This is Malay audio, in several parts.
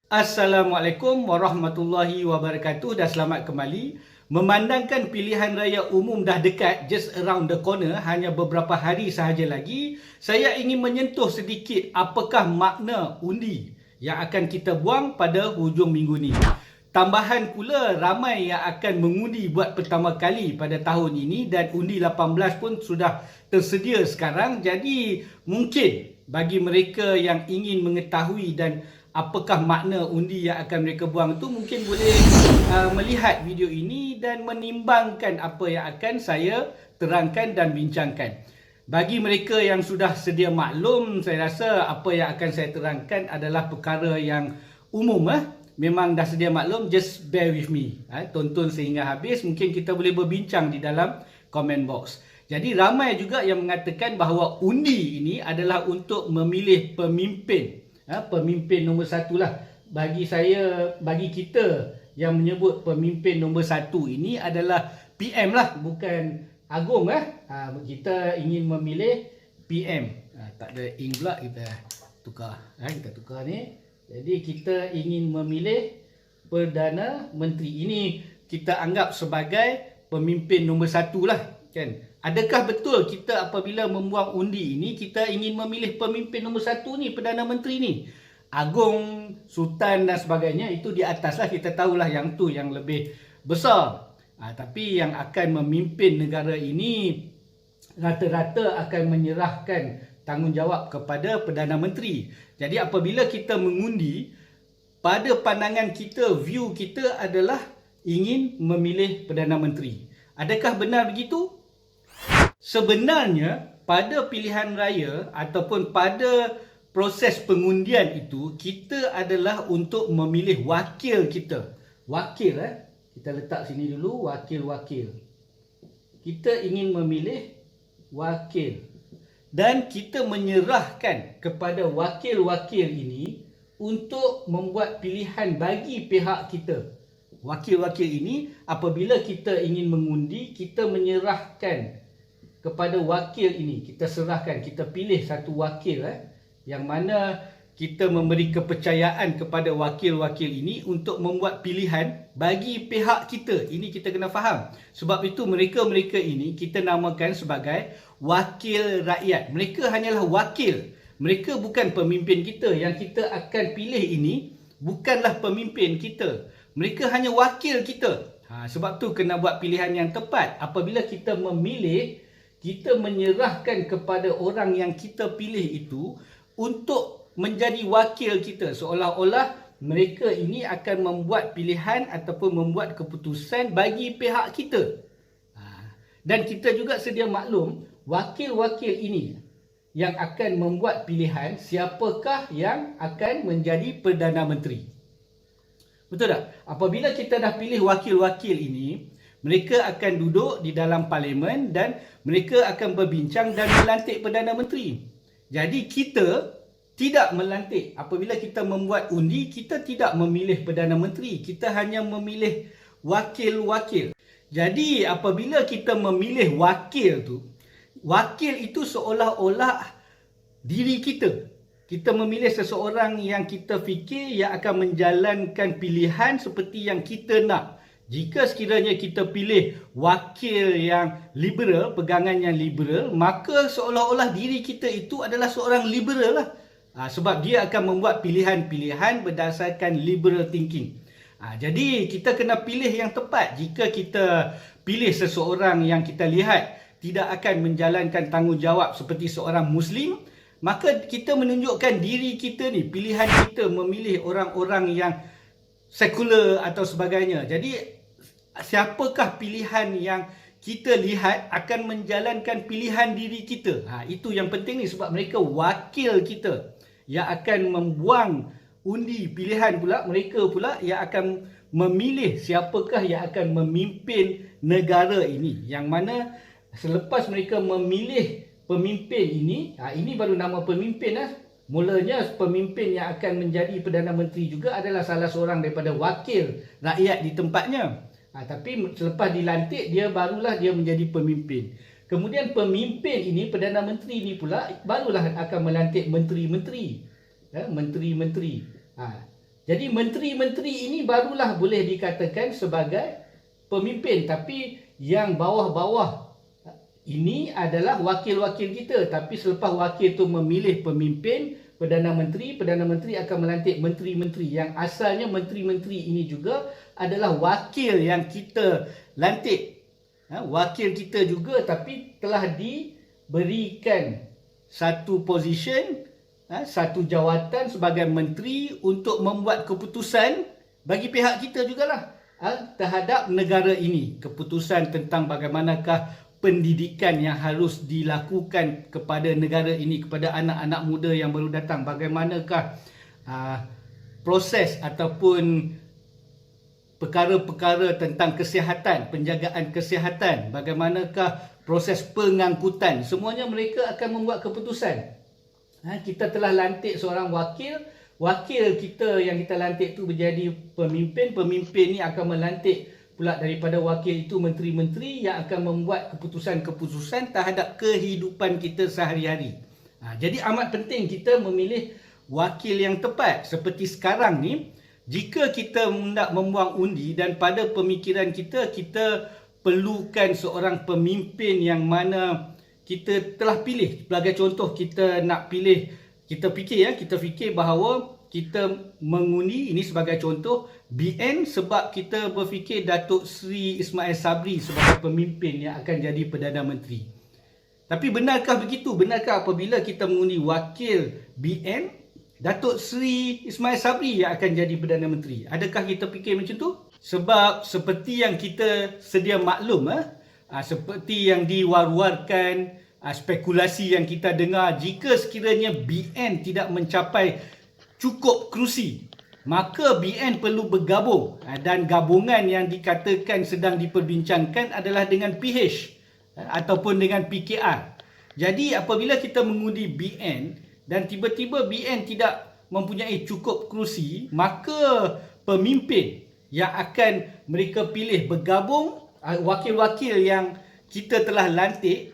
Assalamualaikum warahmatullahi wabarakatuh dan selamat kembali. Memandangkan pilihan raya umum dah dekat, just around the corner, hanya beberapa hari sahaja lagi, saya ingin menyentuh sedikit apakah makna undi yang akan kita buang pada hujung minggu ni. Tambahan pula, ramai yang akan mengundi buat pertama kali pada tahun ini dan undi 18 pun sudah tersedia sekarang. Jadi mungkin bagi mereka yang ingin mengetahui dan apakah makna undi yang akan mereka buang tu, mungkin boleh melihat video ini dan menimbangkan apa yang akan saya terangkan dan bincangkan. Bagi mereka yang sudah sedia maklum, saya rasa apa yang akan saya terangkan adalah perkara yang umum. Memang dah sedia maklum, just bear with me. Tonton sehingga habis, mungkin kita boleh berbincang di dalam comment box. Jadi ramai juga yang mengatakan bahawa undi ini adalah untuk memilih pemimpin. Pemimpin nombor satu lah. Bagi saya, bagi kita yang menyebut pemimpin nombor satu ini adalah PM lah, bukan Agong. Kita ingin memilih PM. Tak ada ink pula, kita tukar. Kita tukar ni. Jadi kita ingin memilih Perdana Menteri. Ini kita anggap sebagai pemimpin nombor satu lah, kan? Adakah betul kita apabila membuang undi ini, kita ingin memilih pemimpin nombor satu ni, Perdana Menteri ni? Agong, Sultan dan sebagainya, itu di atas lah, kita tahulah yang tu yang lebih besar. Tapi yang akan memimpin negara ini rata-rata akan menyerahkan tanggungjawab kepada Perdana Menteri. Jadi apabila kita mengundi, pada pandangan kita, view kita adalah ingin memilih Perdana Menteri. Adakah benar begitu? Sebenarnya pada pilihan raya ataupun pada proses pengundian itu, kita adalah untuk memilih wakil kita. Wakil, kita letak sini dulu, wakil-wakil. Kita ingin memilih wakil. Dan kita menyerahkan kepada wakil-wakil ini untuk membuat pilihan bagi pihak kita. Wakil-wakil ini apabila kita ingin mengundi, kita menyerahkan kepada wakil ini, kita serahkan, kita pilih satu wakil yang mana kita memberi kepercayaan kepada wakil-wakil ini untuk membuat pilihan bagi pihak kita. Ini kita kena faham. Sebab itu mereka-mereka ini kita namakan sebagai wakil rakyat. Mereka hanyalah wakil. Mereka bukan pemimpin kita. Yang kita akan pilih ini bukanlah pemimpin kita. Mereka hanya wakil kita. Sebab tu kena buat pilihan yang tepat. Apabila kita memilih, kita menyerahkan kepada orang yang kita pilih itu untuk menjadi wakil kita. Seolah-olah mereka ini akan membuat pilihan ataupun membuat keputusan bagi pihak kita. Dan kita juga sedia maklum, wakil-wakil ini yang akan membuat pilihan siapakah yang akan menjadi Perdana Menteri. Betul tak? Apabila kita dah pilih wakil-wakil ini, mereka akan duduk di dalam parlimen dan mereka akan berbincang dan melantik Perdana Menteri. Jadi kita tidak melantik. Apabila kita membuat undi, kita tidak memilih Perdana Menteri. Kita hanya memilih wakil-wakil. Jadi apabila kita memilih wakil tu, wakil itu seolah-olah diri kita. Kita memilih seseorang yang kita fikir yang akan menjalankan pilihan seperti yang kita nak. Jika sekiranya kita pilih wakil yang liberal, pegangan yang liberal, maka seolah-olah diri kita itu adalah seorang liberal lah. Sebab dia akan membuat pilihan-pilihan berdasarkan liberal thinking. Jadi kita kena pilih yang tepat. Jika kita pilih seseorang yang kita lihat tidak akan menjalankan tanggungjawab seperti seorang Muslim, maka kita menunjukkan diri kita ni, pilihan kita memilih orang-orang yang sekular atau sebagainya. Jadi siapakah pilihan yang kita lihat akan menjalankan pilihan diri kita. Itu yang penting ni, sebab mereka wakil kita yang akan membuang undi pilihan pula. Mereka pula yang akan memilih siapakah yang akan memimpin negara ini. Yang mana selepas mereka memilih pemimpin ini baru nama pemimpin Mulanya pemimpin yang akan menjadi Perdana Menteri juga adalah salah seorang daripada wakil rakyat di tempatnya. Tapi selepas dilantik, barulah dia menjadi pemimpin. Kemudian pemimpin ini, Perdana Menteri ini pula, barulah akan melantik menteri-menteri. Menteri-menteri. Jadi menteri-menteri ini barulah boleh dikatakan sebagai pemimpin. Tapi yang bawah-bawah ini adalah wakil-wakil kita. Tapi selepas wakil itu memilih pemimpin, Perdana Menteri akan melantik menteri-menteri. Yang asalnya menteri-menteri ini juga adalah wakil yang kita lantik. Wakil kita juga, tapi telah diberikan satu position, satu jawatan sebagai menteri untuk membuat keputusan bagi pihak kita jugalah terhadap negara ini. Keputusan tentang bagaimanakah pendidikan yang harus dilakukan kepada negara ini, kepada anak-anak muda yang baru datang. Bagaimanakah proses ataupun perkara-perkara tentang kesihatan, penjagaan kesihatan. Bagaimanakah proses pengangkutan. Semuanya mereka akan membuat keputusan. Kita telah lantik seorang wakil. Wakil kita yang kita lantik tu menjadi pemimpin. Pemimpin ni akan melantik pula daripada wakil itu menteri-menteri yang akan membuat keputusan-keputusan terhadap kehidupan kita sehari-hari. Jadi amat penting kita memilih wakil yang tepat. Seperti sekarang ni, jika kita nak membuang undi dan pada pemikiran kita, kita perlukan seorang pemimpin yang mana kita telah pilih. Sebagai contoh, kita nak pilih, kita fikir bahawa kita mengundi, ini sebagai contoh, BN sebab kita berfikir Datuk Seri Ismail Sabri sebagai pemimpin yang akan jadi Perdana Menteri. Tapi benarkah begitu? Benarkah apabila kita mengundi wakil BN, Datuk Seri Ismail Sabri yang akan jadi Perdana Menteri? Adakah kita fikir macam tu? Sebab seperti yang kita sedia maklum, seperti yang diwar-warkan, spekulasi yang kita dengar, jika sekiranya BN tidak mencapai cukup kerusi, maka BN perlu bergabung, dan gabungan yang dikatakan sedang diperbincangkan adalah dengan PH ataupun dengan PKR. Jadi apabila kita mengundi BN dan tiba-tiba BN tidak mempunyai cukup kerusi, maka pemimpin yang akan mereka pilih bergabung, wakil-wakil yang kita telah lantik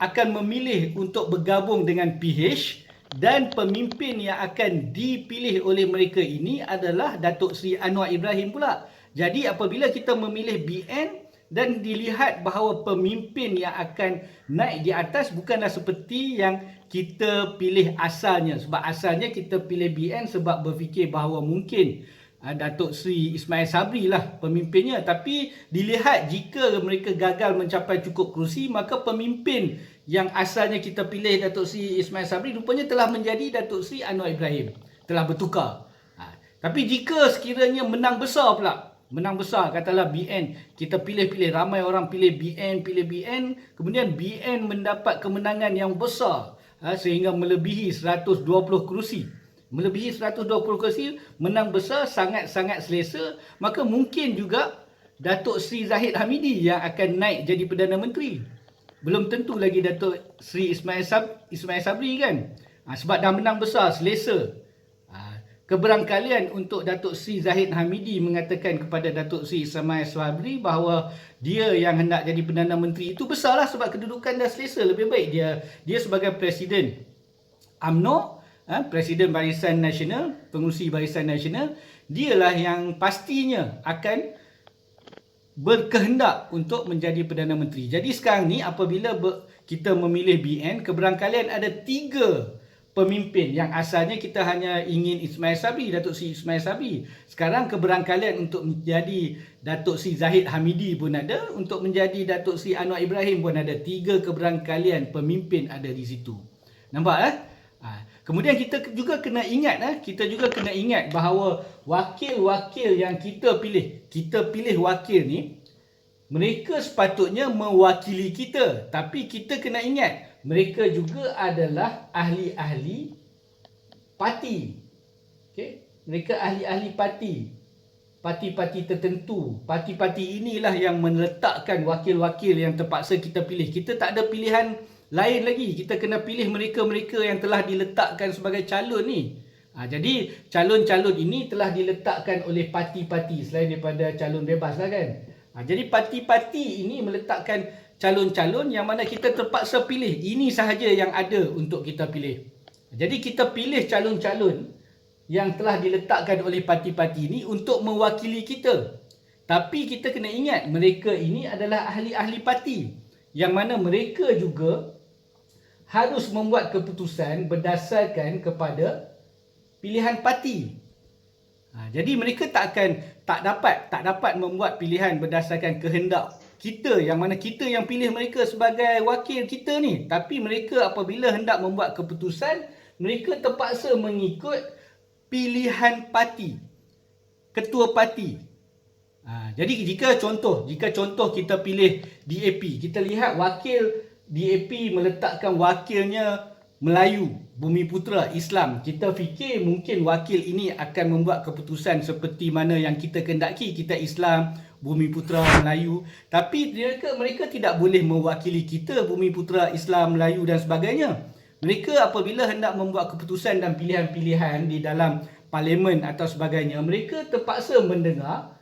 akan memilih untuk bergabung dengan PH, dan pemimpin yang akan dipilih oleh mereka ini adalah Datuk Seri Anwar Ibrahim pula. Jadi apabila kita memilih BN dan dilihat bahawa pemimpin yang akan naik di atas bukanlah seperti yang kita pilih asalnya. Sebab asalnya kita pilih BN sebab berfikir bahawa mungkin Datuk Seri Ismail Sabri lah pemimpinnya. Tapi dilihat jika mereka gagal mencapai cukup kerusi, maka pemimpin yang asalnya kita pilih Datuk Seri Ismail Sabri rupanya telah menjadi Datuk Seri Anwar Ibrahim. Telah bertukar. Tapi jika sekiranya menang besar pula, menang besar, katalah BN, kita pilih-pilih, ramai orang pilih BN, kemudian BN mendapat kemenangan yang besar, sehingga melebihi 120 kerusi. Melebihi 120 kerusi, menang besar, sangat-sangat selesa, maka mungkin juga Datuk Seri Zahid Hamidi yang akan naik jadi Perdana Menteri. Belum tentu lagi Datuk Seri Ismail Sabri kan. Sebab dah menang besar, selesa. Keberangkalian untuk Datuk Seri Zahid Hamidi mengatakan kepada Datuk Seri Ismail Sabri bahawa dia yang hendak jadi Perdana Menteri itu besarlah sebab kedudukan dah selesa. Lebih baik dia sebagai Presiden UMNO, Presiden Barisan Nasional, pengurusi Barisan Nasional, dialah yang pastinya akan berkehendak untuk menjadi Perdana Menteri. Jadi sekarang ni apabila kita memilih BN, keberangkalian ada 3 pemimpin yang asalnya kita hanya ingin Ismail Sabri, Datuk Seri Ismail Sabri. Sekarang keberangkalian untuk menjadi Datuk Seri Zahid Hamidi pun ada, untuk menjadi Datuk Seri Anwar Ibrahim pun ada. 3 keberangkalian pemimpin ada di situ. Nampak Kemudian kita juga kena ingat bahawa wakil-wakil yang kita pilih wakil ni, mereka sepatutnya mewakili kita. Tapi kita kena ingat, mereka juga adalah ahli-ahli parti. Mereka ahli-ahli parti. Parti-parti tertentu. Parti-parti inilah yang meletakkan wakil-wakil yang terpaksa kita pilih. Kita tak ada pilihan lain lagi. Kita kena pilih mereka-mereka yang telah diletakkan sebagai calon ni. Jadi calon-calon ini telah diletakkan oleh parti-parti selain daripada calon bebas lah kan. Jadi parti-parti ini meletakkan calon-calon yang mana kita terpaksa pilih. Ini sahaja yang ada untuk kita pilih. Jadi kita pilih calon-calon yang telah diletakkan oleh parti-parti ini untuk mewakili kita. Tapi kita kena ingat, mereka ini adalah ahli-ahli parti, yang mana mereka juga harus membuat keputusan berdasarkan kepada pilihan parti. Jadi mereka tak dapat membuat pilihan berdasarkan kehendak kita, yang mana kita yang pilih mereka sebagai wakil kita ni. Tapi mereka apabila hendak membuat keputusan, mereka terpaksa mengikut pilihan parti, ketua parti. Jadi jika contoh kita pilih DAP, kita lihat wakil DAP meletakkan wakilnya Melayu, Bumiputera, Islam. Kita fikir mungkin wakil ini akan membuat keputusan seperti mana yang kita kehendaki. Kita Islam, Bumiputera, Melayu. Tapi mereka tidak boleh mewakili kita, Bumiputera, Islam, Melayu dan sebagainya. Mereka apabila hendak membuat keputusan dan pilihan-pilihan di dalam parlimen atau sebagainya, mereka terpaksa mendengar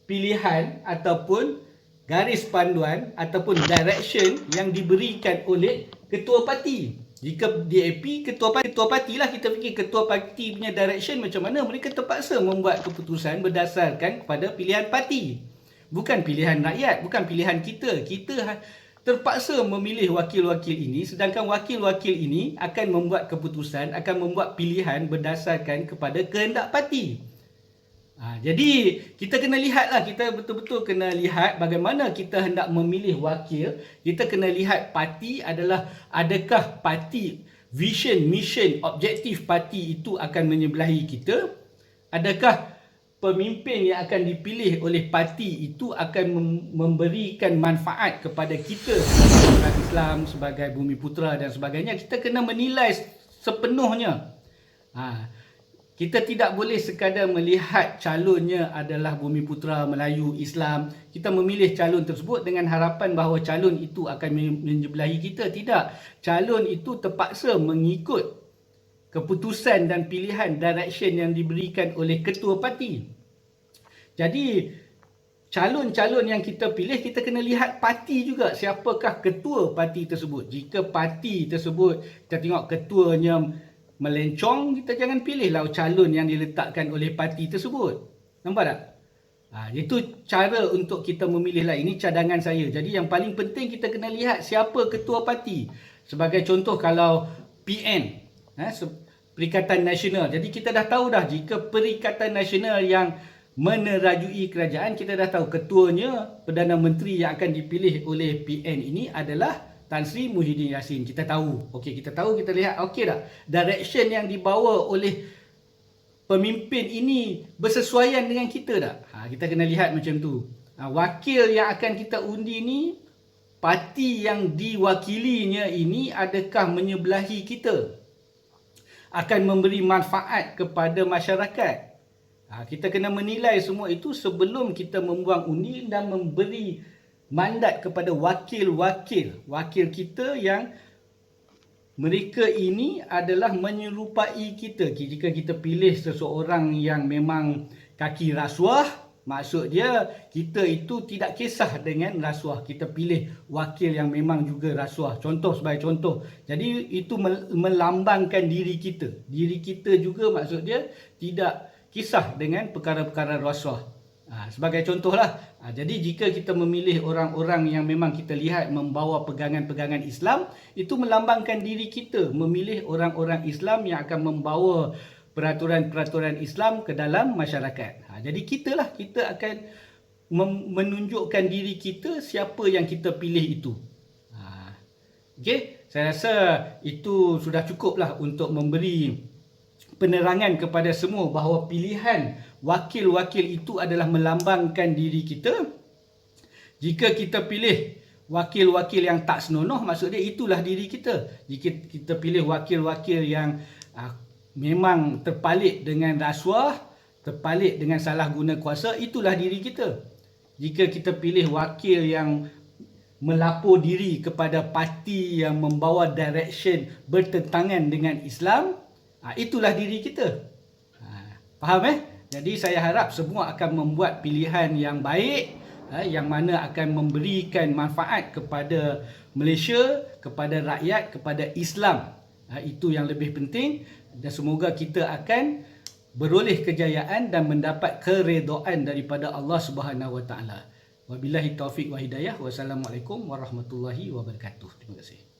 pilihan ataupun garis panduan ataupun direction yang diberikan oleh ketua parti. Jika DAP, ketua parti lah, kita fikir ketua parti punya direction macam mana, mereka terpaksa membuat keputusan berdasarkan kepada pilihan parti. Bukan pilihan rakyat, bukan pilihan kita. Kita terpaksa memilih wakil-wakil ini, sedangkan wakil-wakil ini akan membuat keputusan, akan membuat pilihan berdasarkan kepada kehendak parti. Jadi kita kena lihatlah, kita betul-betul kena lihat bagaimana kita hendak memilih wakil. Kita kena lihat parti adalah, adakah parti, vision, mission, objektif parti itu akan menyebelahi kita? Adakah pemimpin yang akan dipilih oleh parti itu akan memberikan manfaat kepada kita sebagai orang Islam, sebagai Bumiputera dan sebagainya? Kita kena menilai sepenuhnya. Kita tidak boleh sekadar melihat calonnya adalah Bumiputera, Melayu, Islam. Kita memilih calon tersebut dengan harapan bahawa calon itu akan menjebelahi kita. Tidak. Calon itu terpaksa mengikut keputusan dan pilihan direction yang diberikan oleh ketua parti. Jadi calon-calon yang kita pilih, kita kena lihat parti juga. Siapakah ketua parti tersebut? Jika parti tersebut, kita tengok ketuanya melencong, kita jangan pilihlah calon yang diletakkan oleh parti tersebut. Nampak tak? Itu cara untuk kita memilih lah. Ini cadangan saya. Jadi yang paling penting kita kena lihat siapa ketua parti. Sebagai contoh, kalau PN, Perikatan Nasional. Jadi kita dah tahu dah, jika Perikatan Nasional yang menerajui kerajaan, kita dah tahu ketuanya, Perdana Menteri yang akan dipilih oleh PN ini adalah Tan Sri Muhyiddin Yassin. Kita tahu. Okey, kita tahu, kita lihat. Okey tak? Direction yang dibawa oleh pemimpin ini bersesuaian dengan kita tak? Kita kena lihat macam tu. Wakil yang akan kita undi ni, parti yang diwakilinya ini adakah menyebelahi kita? Akan memberi manfaat kepada masyarakat? Kita kena menilai semua itu sebelum kita membuang undi dan memberi mandat kepada wakil kita yang mereka ini adalah menyerupai kita. Jika kita pilih seseorang yang memang kaki rasuah, maksud dia kita itu tidak kisah dengan rasuah. Kita pilih wakil yang memang juga rasuah. Contoh, sebagai contoh. Jadi itu melambangkan diri kita. Diri kita juga maksud dia tidak kisah dengan perkara-perkara rasuah. Sebagai contohlah. Jadi jika kita memilih orang-orang yang memang kita lihat membawa pegangan-pegangan Islam, itu melambangkan diri kita. Memilih orang-orang Islam yang akan membawa peraturan-peraturan Islam ke dalam masyarakat. Jadi kita akan menunjukkan diri kita, siapa yang kita pilih itu. Okey, saya rasa itu sudah cukuplah untuk memberi penerangan kepada semua bahawa pilihan wakil-wakil itu adalah melambangkan diri kita. Jika kita pilih wakil-wakil yang tak senonoh, maksud dia itulah diri kita. Jika kita pilih wakil-wakil yang memang terpalit dengan rasuah, terpalit dengan salah guna kuasa, itulah diri kita. Jika kita pilih wakil yang melapor diri kepada parti yang membawa direction bertentangan dengan Islam, itulah diri kita. Faham Jadi saya harap semua akan membuat pilihan yang baik, yang mana akan memberikan manfaat kepada Malaysia, kepada rakyat, kepada Islam. Itu yang lebih penting, dan semoga kita akan beroleh kejayaan dan mendapat keredaan daripada Allah Subhanahu Wa Taala. Wabillahi taufiq wa hidayah. Wassalamualaikum warahmatullahi wabarakatuh. Terima kasih.